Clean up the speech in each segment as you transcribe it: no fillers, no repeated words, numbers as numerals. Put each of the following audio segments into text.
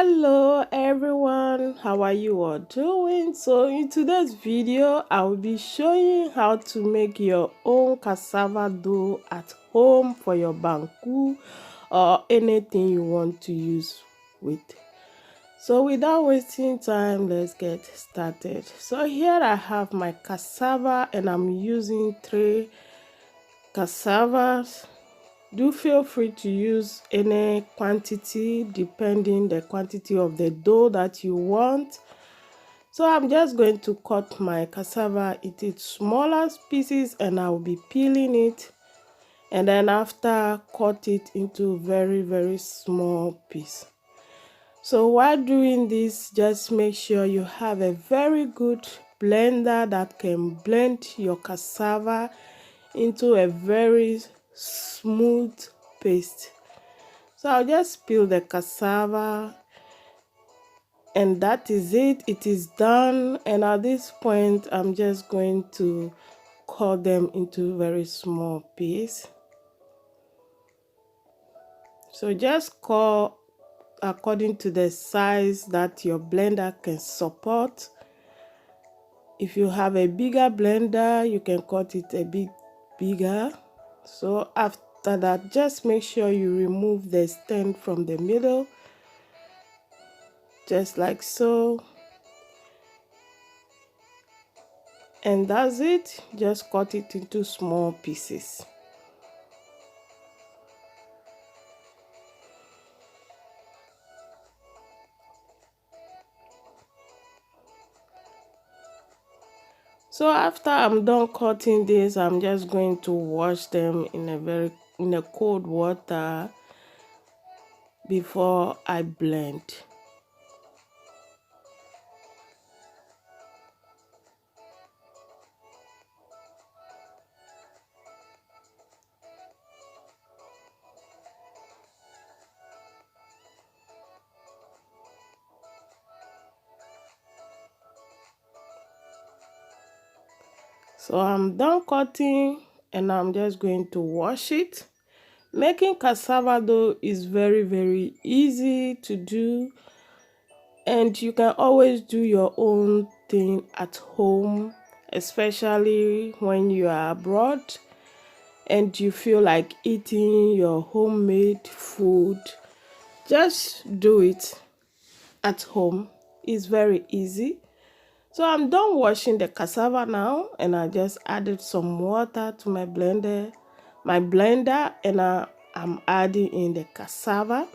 Hello everyone, how are you all doing? So in today's video I will be showing how to make your own cassava dough at home for your banku or anything you want to use with. So without wasting time, let's get started. So here I have my cassava and I'm using 3 cassavas. Do feel free to use any quantity depending the quantity of the dough that you want. So I'm just going to cut my cassava into smaller pieces and I will be peeling it, and then after cut it into very small piece. So while doing this, just make sure you have a very good blender that can blend your cassava into a very smooth paste. So I'll just peel the cassava and that is it. It is done, and at this point I'm just going to cut them into very small pieces. So just cut according to the size that your blender can support. If you have a bigger blender, you can cut it a bit bigger. So after that, just make sure you remove the stem from the middle, just like so. And that's it. Just cut it into small pieces. So after I'm done cutting this, I'm just going to wash them in a cold water before I blend. So I'm done cutting and I'm just going to wash it. Making cassava dough is very easy to do, and you can always do your own thing at home, especially when you are abroad and you feel like eating your homemade food. Just do it at home. It's very easy. So I'm done washing the cassava now, and I just added some water to my blender and I'm adding in the cassava,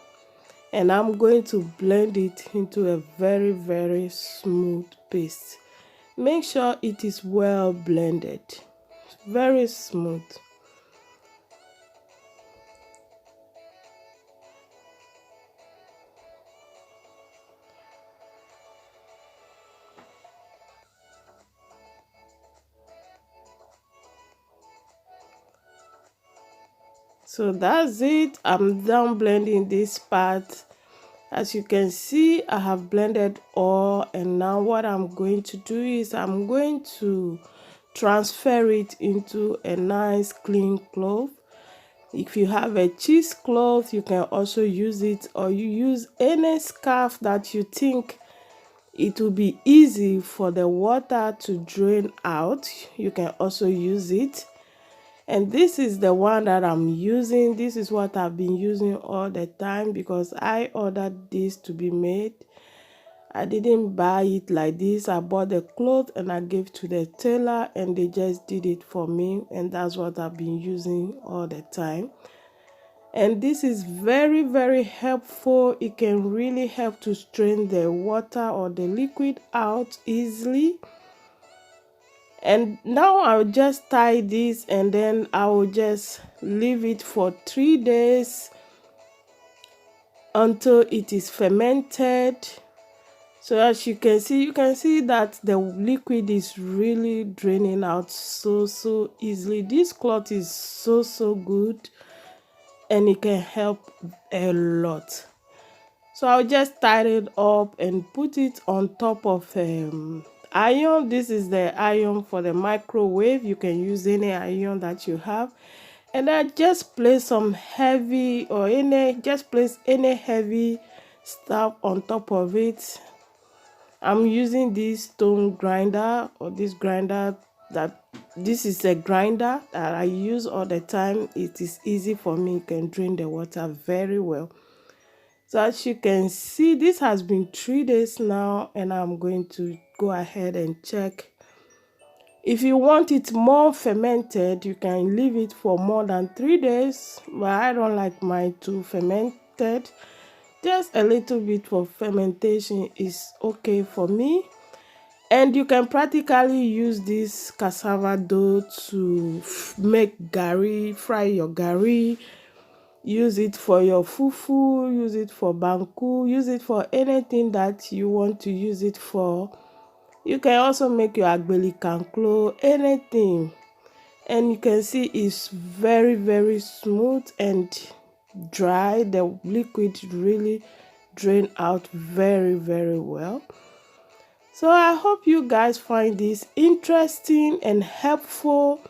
and I'm going to blend it into a very smooth paste. Make sure it is well blended, very smooth. So that's it. I'm done blending this part. As you can see, I have blended all, and now what I'm going to do is I'm going to transfer it into a nice clean cloth. If you have a cheesecloth, you can also use it, or you use any scarf that you think it will be easy for the water to drain out. You can also use it. And this is the one that I'm using. This is what I've been using all the time because I ordered this to be made. I didn't buy it like this. I bought the cloth and I gave to the tailor and they just did it for me, and that's what I've been using all the time. And this is very helpful. It can really help to strain the water or the liquid out easily. And now I'll just tie this, and then I will just leave it for 3 days until it is fermented. So as you can see that the liquid is really draining out so easily. This cloth is so good, and it can help a lot. So I'll just tie it up and put it on top of iron. This is the iron for the microwave. You can use any iron that you have, and I just place some heavy or just place any heavy stuff on top of it. I'm using this stone grinder, or this grinder that this is a grinder that I use all the time. It is easy for me. You can drain the water very well. So as you can see, this has been 3 days now, and I'm going to go ahead and check. If you want it more fermented, you can leave it for more than 3 days, but I don't like mine too fermented. Just a little bit for fermentation is okay for me. And you can practically use this cassava dough to make gari, fry your gari, use it for your fufu, use it for banku, use it for anything that you want to use it for. You can also make your agbeli kanklo, anything. And you can see it's very, very smooth and dry. The liquid really drain out very, very well. So I hope you guys find this interesting and helpful.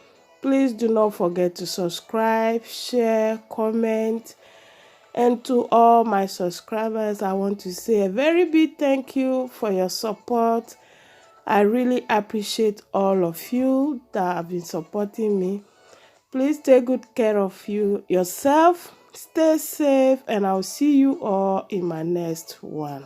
Please do not forget to subscribe, share, comment. And to all my subscribers, I want to say a very big thank you for your support. I really appreciate all of you that have been supporting me. Please take good care of yourself. Stay safe, and I'll see you all in my next one.